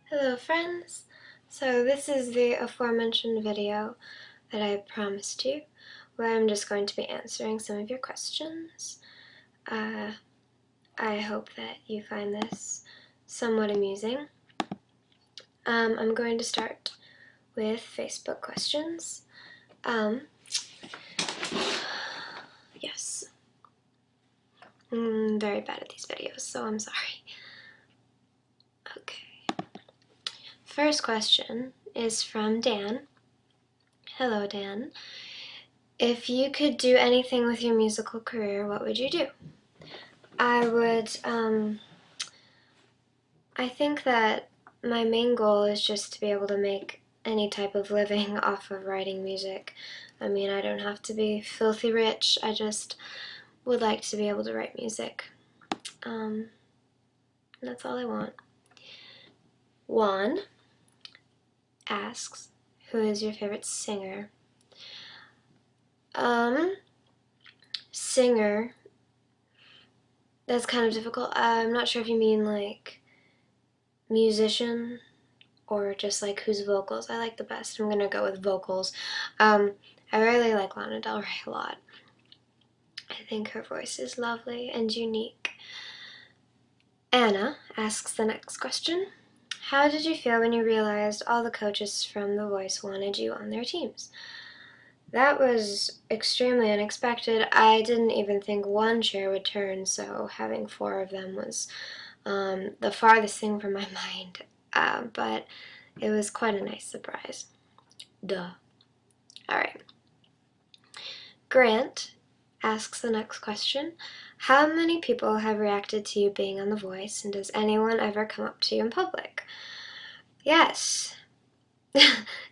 Hello friends! So this is the aforementioned video that I promised you, where I'm just going to be answering some of your questions. I hope that you find this somewhat amusing. I'm going to start with Facebook questions. Yes. I'm very bad at these videos, so I'm sorry. Okay. First question is from Dan. Hello, Dan. If you could do anything with your musical career, what would you do? I think that my main goal is just to be able to make any type of living off of writing music. I mean, I don't have to be filthy rich, I just would like to be able to write music. That's all I want. Juan asks, who is your favorite singer? Singer, that's kind of difficult. I'm not sure if you mean like musician or just like whose vocals I like the best. I'm gonna go with vocals. I really like Lana Del Rey a lot. I think her voice is lovely and unique. Anna asks the next question. How did you feel when you realized all the coaches from The Voice wanted you on their teams? That was extremely unexpected. I didn't even think one chair would turn, so having 4 of them was the farthest thing from my mind. But it was quite a nice surprise. Duh. Alright. Grant asks the next question. How many people have reacted to you being on The Voice, and does anyone ever come up to you in public? Yes.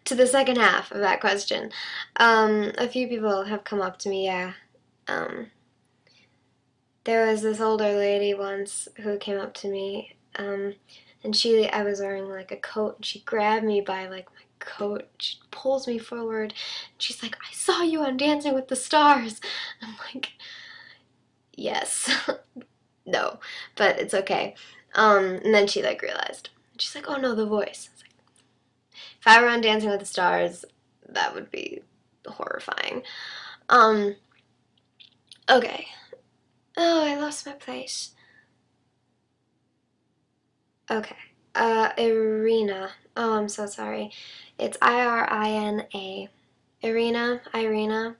To the second half of that question. A few people have come up to me, yeah. There was this older lady once who came up to me, and I was wearing like a coat, and she grabbed me by like my coat, she pulls me forward, and she's like, I saw you on Dancing with the Stars. I'm like, yes. No, but it's okay. And then she like realized. She's like, oh no, The Voice. I was like, if I were on Dancing with the Stars, that would be horrifying. Okay. Oh, I lost my place. Okay. Irina. Oh, I'm so sorry. It's Irina. Irina.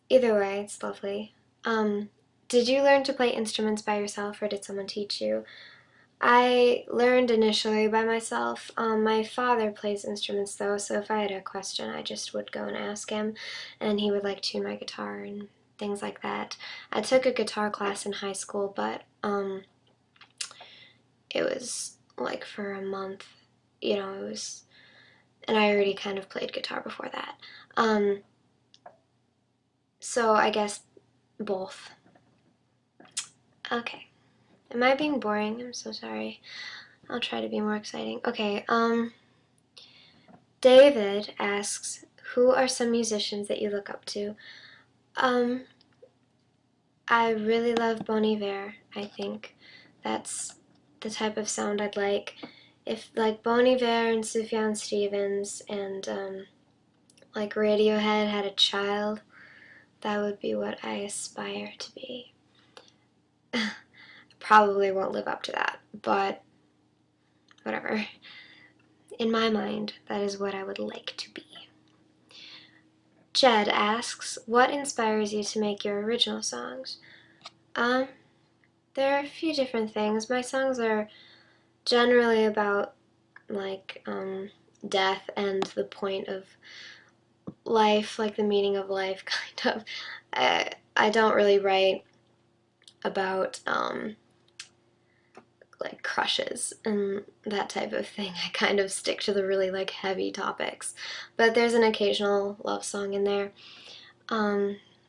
Either way, it's lovely. Did you learn to play instruments by yourself or did someone teach you? I learned initially by myself. My father plays instruments though, so if I had a question, I just would go and ask him, and he would like tune my guitar and things like that. I took a guitar class in high school, but it was like for a month, it was, and I already kind of played guitar before that. So I guess both. Okay. Am I being boring? I'm so sorry. I'll try to be more exciting. Okay, David asks, who are some musicians that you look up to? I really love Bon Iver, I think. That's the type of sound I'd like. If, like, Bon Iver and Sufjan Stevens and, like, Radiohead had a child, that would be what I aspire to be. Probably won't live up to that, but whatever. In my mind, that is what I would like to be. Jed asks, what inspires you to make your original songs? There are a few different things. My songs are generally about, like, death and the point of life, like the meaning of life, kind of. I don't really write about, like, crushes and that type of thing. I kind of stick to the really, like, heavy topics. But there's an occasional love song in there.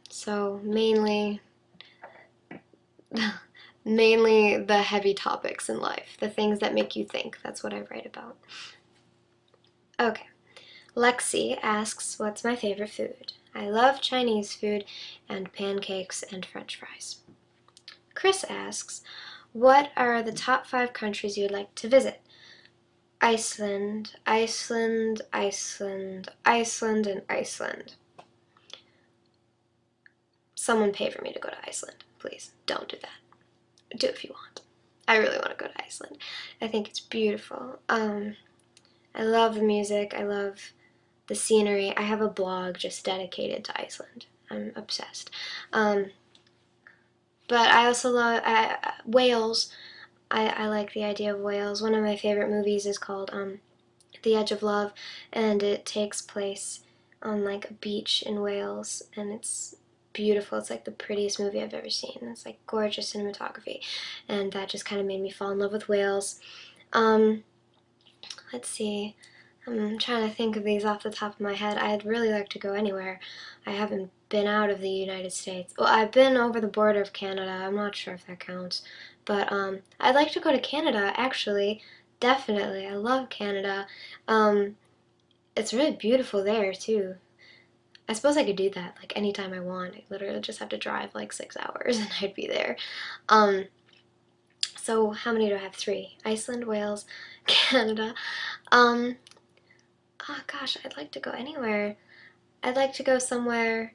So mainly the heavy topics in life, the things that make you think. That's what I write about. Okay. Lexi asks, what's my favorite food? I love Chinese food and pancakes and french fries. Chris asks, what are the top 5 countries you would like to visit? Iceland, Iceland, Iceland, Iceland, and Iceland. Someone pay for me to go to Iceland. Please, don't do that. Do it if you want. I really want to go to Iceland. I think it's beautiful. I love the music. I love the scenery. I have a blog just dedicated to Iceland. I'm obsessed. But I also love Wales. I like the idea of Wales. One of my favorite movies is called The Edge of Love, and it takes place on like a beach in Wales, and it's beautiful. It's like the prettiest movie I've ever seen. It's like gorgeous cinematography, and that just kind of made me fall in love with Wales. Let's see. I'm trying to think of these off the top of my head. I'd really like to go anywhere. I haven't been out of the United States. Well, I've been over the border of Canada. I'm not sure if that counts. But I'd like to go to Canada, actually. Definitely. I love Canada. It's really beautiful there, too. I suppose I could do that, like, anytime I want. I literally just have to drive, like, 6 hours and I'd be there. So how many do I have? 3. Iceland, Wales, Canada. Oh gosh, I'd like to go anywhere. I'd like to go somewhere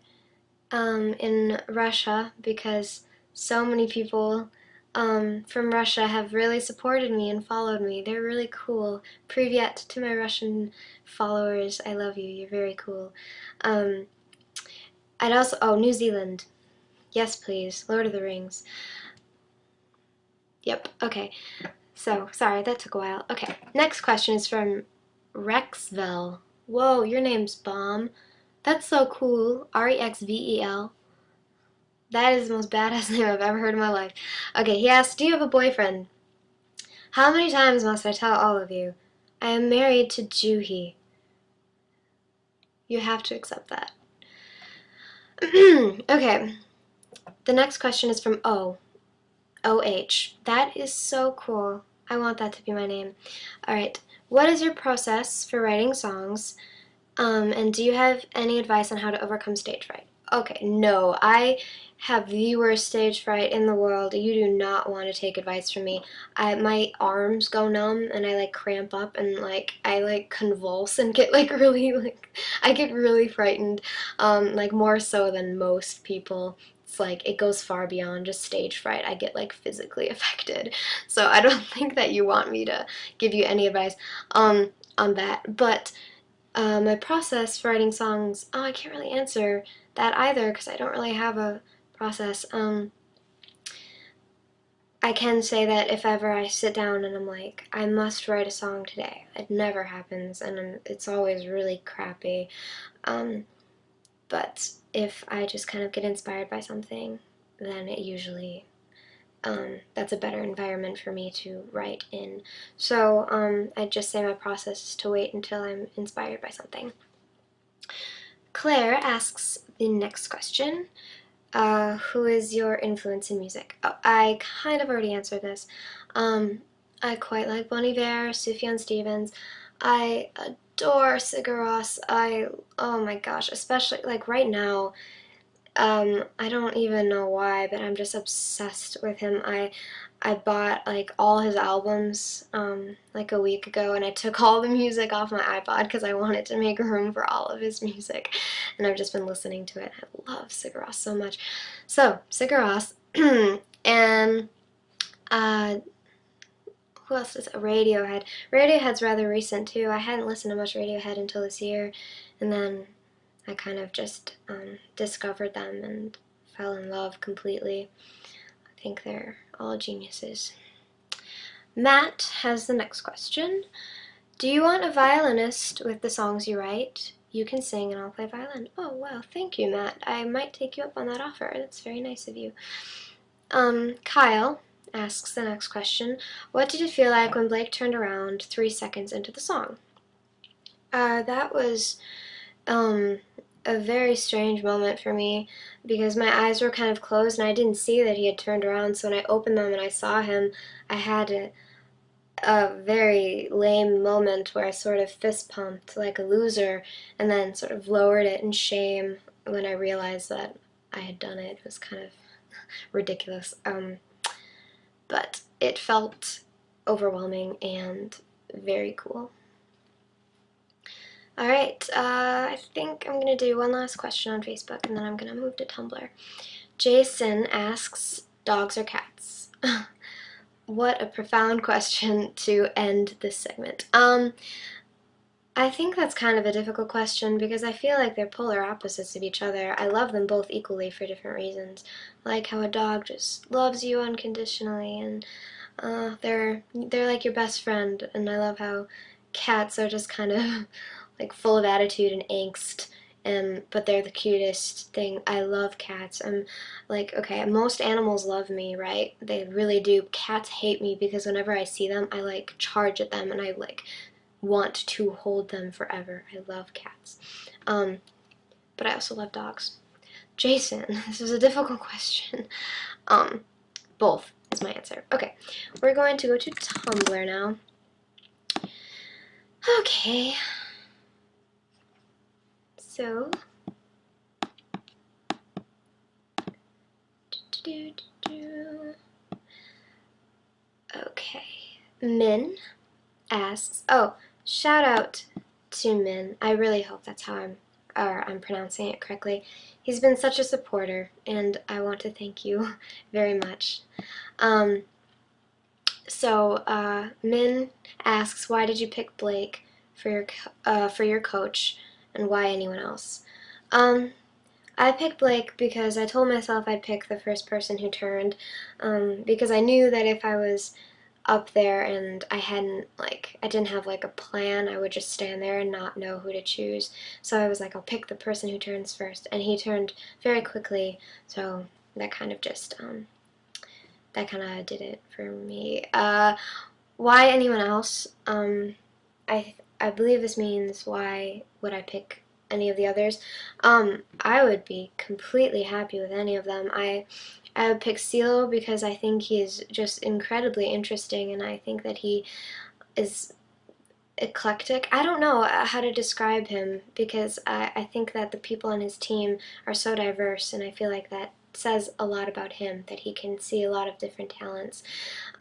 in Russia because so many people from Russia have really supported me and followed me. They're really cool. Privyet to my Russian followers. I love you. You're very cool. I'd also, oh, New Zealand. Yes, please. Lord of the Rings. Yep, okay. So, sorry, that took a while. Okay, next question is from Rexvel. Whoa, your name's Bomb. That's so cool. Rexvel. That is the most badass name I've ever heard in my life. Okay, he asks, do you have a boyfriend? How many times must I tell all of you? I am married to Juhi. You have to accept that. Okay, the next question is from OH. That is so cool. I want that to be my name. Alright, what is your process for writing songs? And do you have any advice on how to overcome stage fright? Okay, no, I have the worst stage fright in the world. You do not want to take advice from me. My arms go numb and I like cramp up and like I like convulse and get like really like I get really frightened, like more so than most people. It's like it goes far beyond just stage fright. I get like physically affected. So I don't think that you want me to give you any advice on that. But my process for writing songs, oh, I can't really answer that either because I don't really have a process. I can say that if ever I sit down and I'm like, I must write a song today, it never happens and it's always really crappy. But if I just kind of get inspired by something, then it usually, that's a better environment for me to write in. So I'd just say my process is to wait until I'm inspired by something. Claire asks the next question. Who is your influence in music? Oh, I kind of already answered this. I quite like Bon Iver, Sufjan Stevens. I adore Sigur Rós. Oh my gosh, especially like right now, I don't even know why, but I'm just obsessed with him. I bought like all his albums like a week ago, and I took all the music off my iPod because I wanted to make room for all of his music, and I've just been listening to it. I love Sigur Rós so much. So Sigur Rós, and uh, who else is Radiohead? Radiohead's rather recent too. I hadn't listened to much Radiohead until this year, and then I kind of just discovered them and fell in love completely. I think they're all geniuses. Matt has the next question. Do you want a violinist with the songs you write? You can sing and I'll play violin. Oh, wow, thank you, Matt. I might take you up on that offer. That's very nice of you. Kyle asks the next question. What did it feel like when Blake turned around 3 seconds into the song? That was a very strange moment for me because my eyes were kind of closed and I didn't see that he had turned around. So when I opened them and I saw him, I had a very lame moment where I sort of fist pumped like a loser and then sort of lowered it in shame when I realized that I had done it. It was kind of ridiculous. But it felt overwhelming and very cool. Alright, I think I'm gonna do one last question on Facebook and then I'm gonna move to Tumblr. Jason asks, dogs or cats? What a profound question to end this segment. I think that's kind of a difficult question because I feel like they're polar opposites of each other. I love them both equally for different reasons. Like how a dog just loves you unconditionally, and they're like your best friend. And I love how cats are just kind of like full of attitude and angst, and but they're the cutest thing. I love cats. I'm like, okay, most animals love me, right? They really do. Cats hate me because whenever I see them, I like charge at them and I like want to hold them forever. I love cats. But I also love dogs. Jason, this is a difficult question. Both is my answer. Okay, we're going to go to Tumblr now. Okay. So, okay. Min asks, oh, shout out to Min. I really hope that's how I'm pronouncing it correctly. He's been such a supporter, and I want to thank you very much. Min asks, why did you pick Blake for your coach, and why anyone else? I picked Blake because I told myself I'd pick the first person who turned, because I knew that if I was up there and I didn't have like a plan, I would just stand there and not know who to choose. So I was like, I'll pick the person who turns first, and he turned very quickly, so that kind of did it for me. Why anyone else? I believe this means why would I pick any of the others? I would be completely happy with any of them. I would pick CeeLo because I think he's just incredibly interesting, and I think that he is eclectic. I don't know how to describe him because I think that the people on his team are so diverse, and I feel like that says a lot about him, that he can see a lot of different talents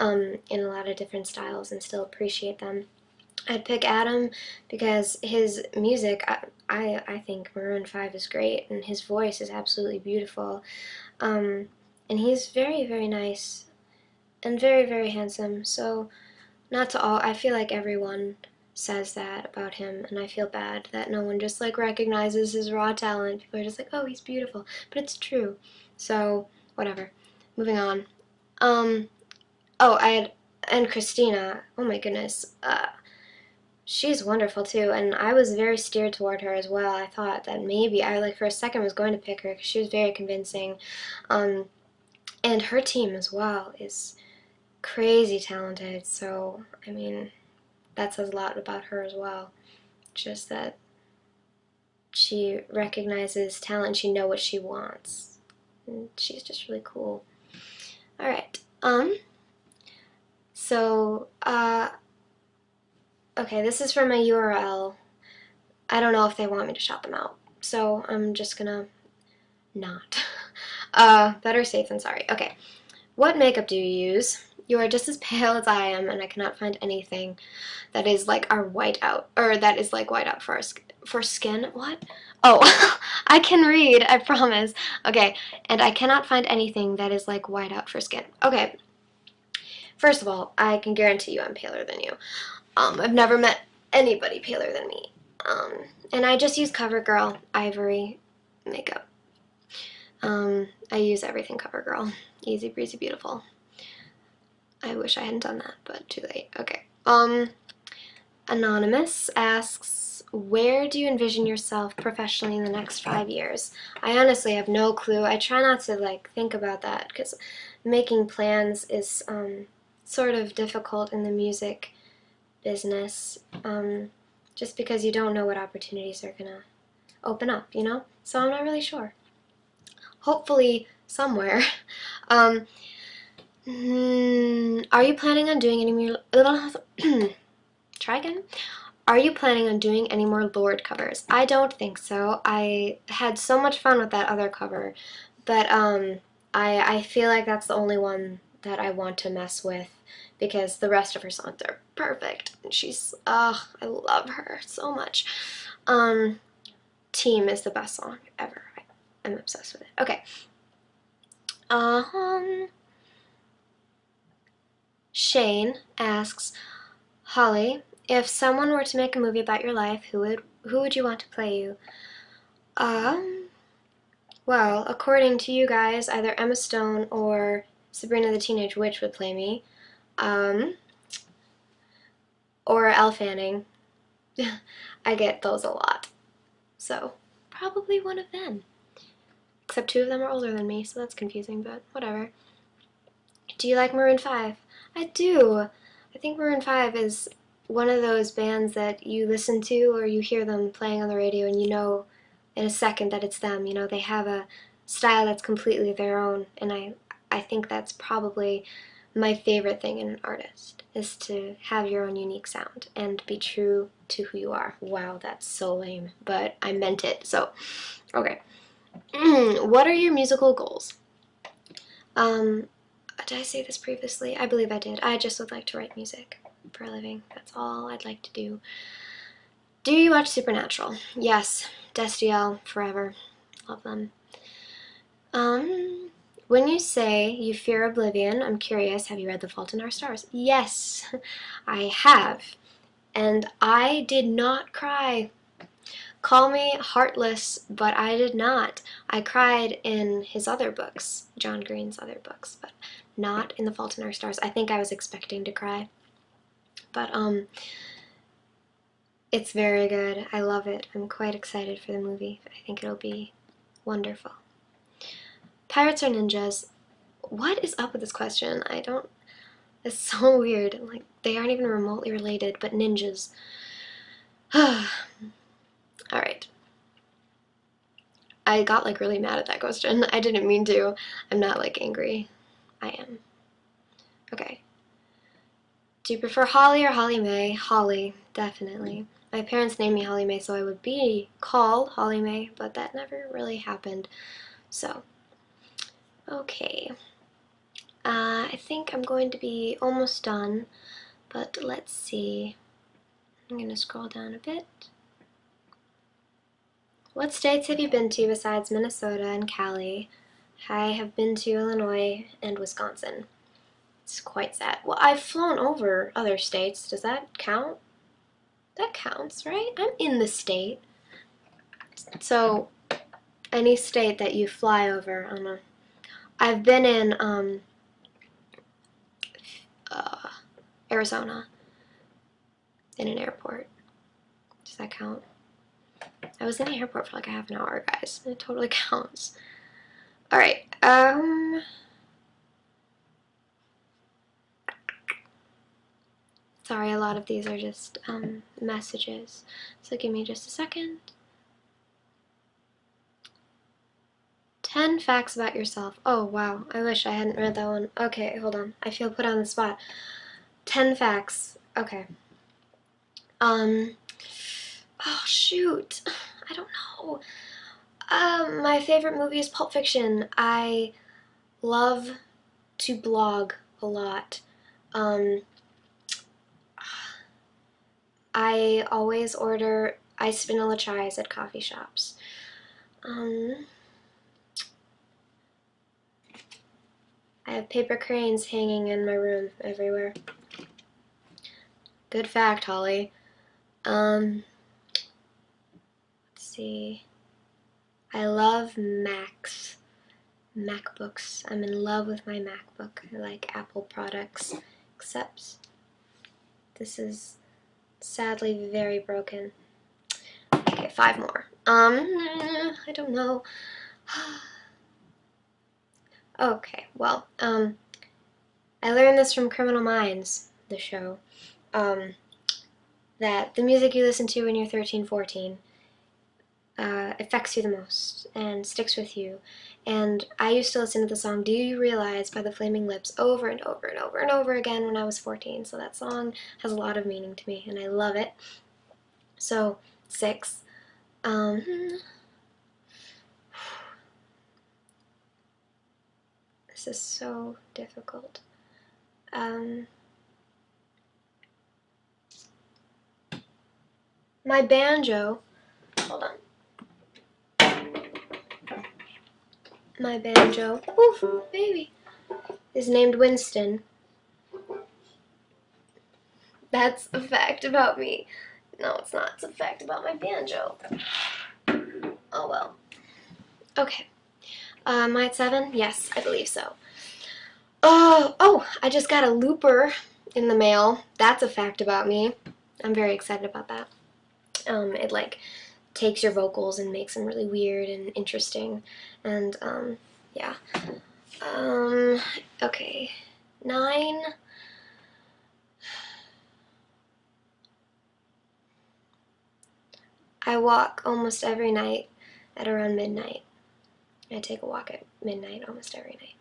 in a lot of different styles and still appreciate them. I'd pick Adam because his music, I think Maroon 5 is great, and his voice is absolutely beautiful. And he's very, very nice and very, very handsome. So, not to all, I feel like everyone says that about him, and I feel bad that no one just like recognizes his raw talent. People are just like, oh, he's beautiful, but it's true. So, whatever. Moving on. Oh, and Christina. Oh my goodness. She's wonderful too, and I was very steered toward her as well. I thought that maybe I like for a second was going to pick her because she was very convincing, and her team as well is crazy talented. So I mean, that says a lot about her as well. Just that she recognizes talent, she knows what she wants, and she's just really cool. All right. So okay, this is from a URL. I don't know if they want me to shout them out, so I'm just gonna not. Better safe than sorry. Okay. What makeup do you use? You are just as pale as I am, and I cannot find anything that is like our whiteout, or that is like whiteout for for skin. What? Oh, I can read, I promise. Okay, and I cannot find anything that is like whiteout for skin. Okay, first of all, I can guarantee you I'm paler than you. I've never met anybody paler than me. And I just use CoverGirl Ivory makeup. I use everything CoverGirl. Easy breezy beautiful. I wish I hadn't done that, but too late. Okay. Anonymous asks, where do you envision yourself professionally in the next 5 years? I honestly have no clue. I try not to like think about that because making plans is sort of difficult in the music business, just because you don't know what opportunities are gonna open up, you know? So I'm not really sure. Hopefully somewhere. Are you planning on doing any more try again? Are you planning on doing any more Lorde covers? I don't think so. I had so much fun with that other cover, but I feel like that's the only one that I want to mess with because the rest of her songs are perfect. And she's, I love her so much. Team is the best song ever. I'm obsessed with it. Okay. Shane asks, Holly, if someone were to make a movie about your life, who would you want to play you? Well, according to you guys, either Emma Stone or Sabrina the Teenage Witch would play me. Or Elle Fanning. I get those a lot. So, probably one of them. Except 2 of them are older than me, so that's confusing, but whatever. Do you like Maroon 5? I do. I think Maroon 5 is one of those bands that you listen to or you hear them playing on the radio and you know in a second that it's them. You know, they have a style that's completely their own, and I think that's probably my favorite thing in an artist, is to have your own unique sound and be true to who you are. Wow, that's so lame, but I meant it. So, okay. What are your musical goals? Did I say this previously? I believe I did. I just would like to write music for a living. That's all I'd like to do. Do you watch Supernatural? Yes. Destiel, forever. Love them. When you say you fear oblivion, I'm curious, have you read The Fault in Our Stars? Yes, I have. And I did not cry. Call me heartless, but I did not. I cried in his other books, John Green's other books, but not in The Fault in Our Stars. I think I was expecting to cry. But, it's very good. I love it. I'm quite excited for the movie. I think it'll be wonderful. Pirates or ninjas? What is up with this question? It's so weird. Like, they aren't even remotely related, but ninjas. Alright. I got, like, really mad at that question. I didn't mean to. I'm not, like, angry. I am. Okay. Do you prefer Holly or Holly Mae? Holly, definitely. My parents named me Holly Mae, so I would be called Holly Mae, but that never really happened. So, okay. I think I'm going to be almost done, but let's see. I'm going to scroll down a bit. What states have you been to besides Minnesota and Cali? I have been to Illinois and Wisconsin. It's quite sad. Well, I've flown over other states. Does that count? That counts, right? I'm in the state. So, any state that you fly over, I don't know. I've been in Arizona in an airport. Does that count? I was in the airport for like a half an hour, guys. It totally counts. Alright, sorry, a lot of these are just, messages. So give me just a second. 10 facts about yourself. Oh, wow. I wish I hadn't read that one. Okay, hold on. I feel put on the spot. 10 facts. Okay. Oh, shoot. I don't know. My favorite movie is Pulp Fiction. I love to blog a lot. I always order iced vanilla chais at coffee shops. I have paper cranes hanging in my room everywhere. Good fact, Holly. Let's see. I love Macs. MacBooks. I'm in love with my MacBook. I like Apple products, except this is sadly very broken. Okay, 5 more. I don't know. Okay, well, I learned this from Criminal Minds, the show, that the music you listen to when you're 13, 14 affects you the most and sticks with you. And I used to listen to the song Do You Realize by the Flaming Lips over and over and over and over again when I was 14. So that song has a lot of meaning to me and I love it. So, 6. This is so difficult. My banjo, hold on. My banjo, oof, baby, is named Winston. That's a fact about me. No, it's not. It's a fact about my banjo. Oh well. Okay. Am I at 7? Yes, I believe so. Oh, I just got a looper in the mail. That's a fact about me. I'm very excited about that. It like takes your vocals and makes them really weird and interesting. And yeah. Okay. 9. I walk almost every night at around midnight. I take a walk at midnight almost every night,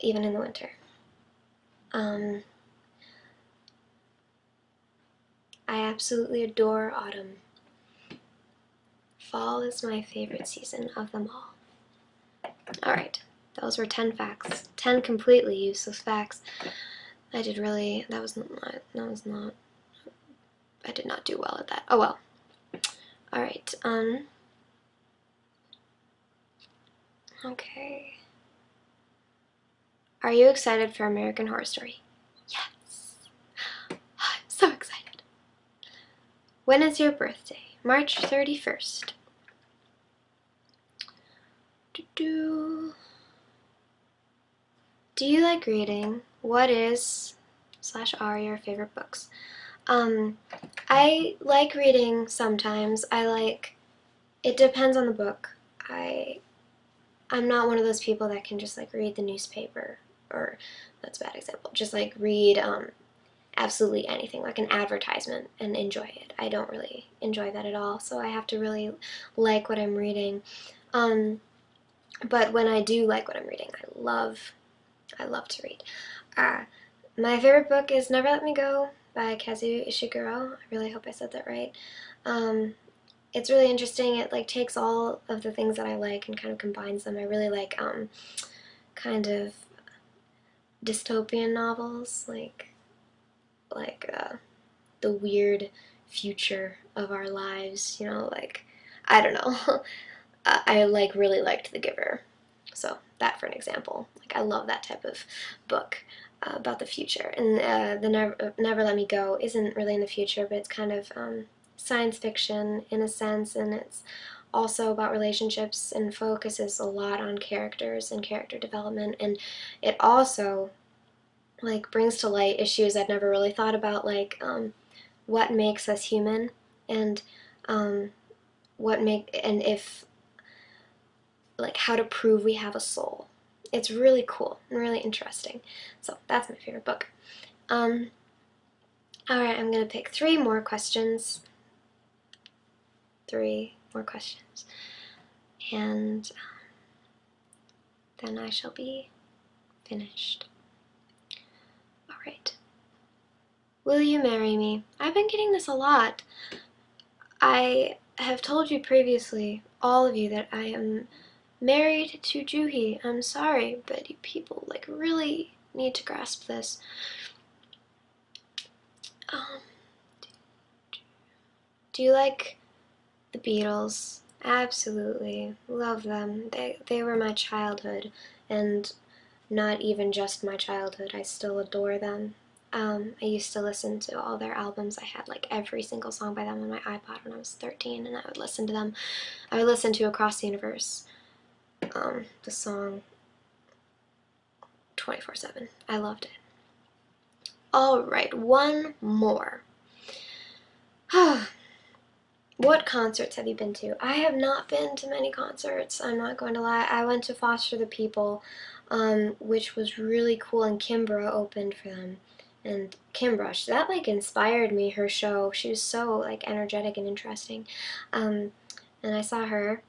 even in the winter. I absolutely adore autumn. Fall is my favorite season of them all. Alright, those were 10 facts. 10 completely useless facts. I did really, that was not, I did not do well at that. Oh well. Alright, okay. Are you excited for American Horror Story? Yes. I'm so excited. When is your birthday? March 31st. Do you like reading? What is / are your favorite books? I like reading sometimes. It depends on the book. I'm not one of those people that can just like read the newspaper, or that's a bad example. Just like read absolutely anything, like an advertisement, and enjoy it. I don't really enjoy that at all, so I have to really like what I'm reading. But when I do like what I'm reading, I love to read. My favorite book is Never Let Me Go by Kazuo Ishiguro. I really hope I said that right. It's really interesting. It like takes all of the things that I like and kind of combines them. I really like kind of dystopian novels, like the weird future of our lives. You know, like I don't know. I like really liked The Giver, so that for an example. Like I love that type of book about the future. And the Never Let Me Go isn't really in the future, but it's kind of science fiction in a sense, and it's also about relationships and focuses a lot on characters and character development. And it also like brings to light issues I'd never really thought about, like what makes us human, and if like how to prove we have a soul. It's really cool and really interesting. So that's my favorite book. Alright, I'm gonna pick 3 more questions. 3 more questions. And then I shall be finished. Alright. Will you marry me? I've been getting this a lot. I have told you previously, all of you, that I am married to Juhi. I'm sorry, but you people like really need to grasp this. Do you like the Beatles? Absolutely. Love them. They were my childhood, and not even just my childhood. I still adore them. I used to listen to all their albums. I had like every single song by them on my iPod when I was 13, and I would listen to them. I would listen to Across the Universe, the song 24/7. I loved it. Alright, one more. What concerts have you been to? I have not been to many concerts, I'm not going to lie. I went to Foster the People, which was really cool, and Kimbra opened for them. And Kimbra, that like inspired me, her show. She was so like energetic and interesting. And I saw her,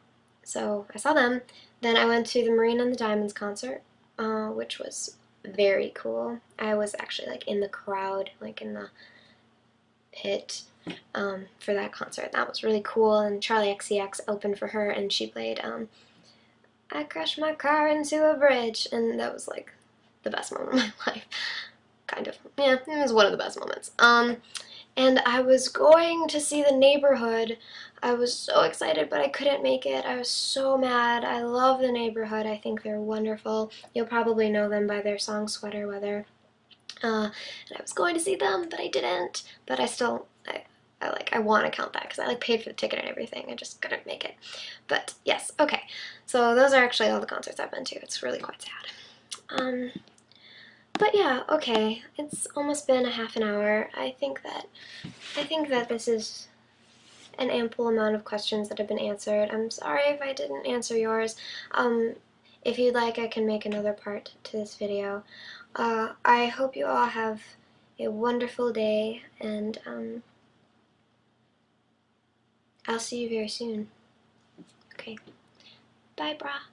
so I saw them. Then I went to the Marina and the Diamonds concert, which was very cool. I was actually like in the crowd, like in the pit, for that concert. That was really cool. And Charlie XCX opened for her, and she played I crashed my car into a bridge, and that was like the best moment of my life. Kind of. Yeah, it was one of the best moments. And I was going to see The Neighborhood. I was so excited, but I couldn't make it. I was so mad. I love The Neighborhood. I think they're wonderful. You'll probably know them by their song Sweater Weather. And I was going to see them, but I didn't. But I still, I want to count that because I like paid for the ticket and everything. I just couldn't make it. But yes, okay. So those are actually all the concerts I've been to. It's really quite sad. But yeah, okay. It's almost been a half an hour. I think that this is an ample amount of questions that have been answered. I'm sorry if I didn't answer yours. If you'd like, I can make another part to this video. I hope you all have a wonderful day, and I'll see you very soon. Okay, bye, brah.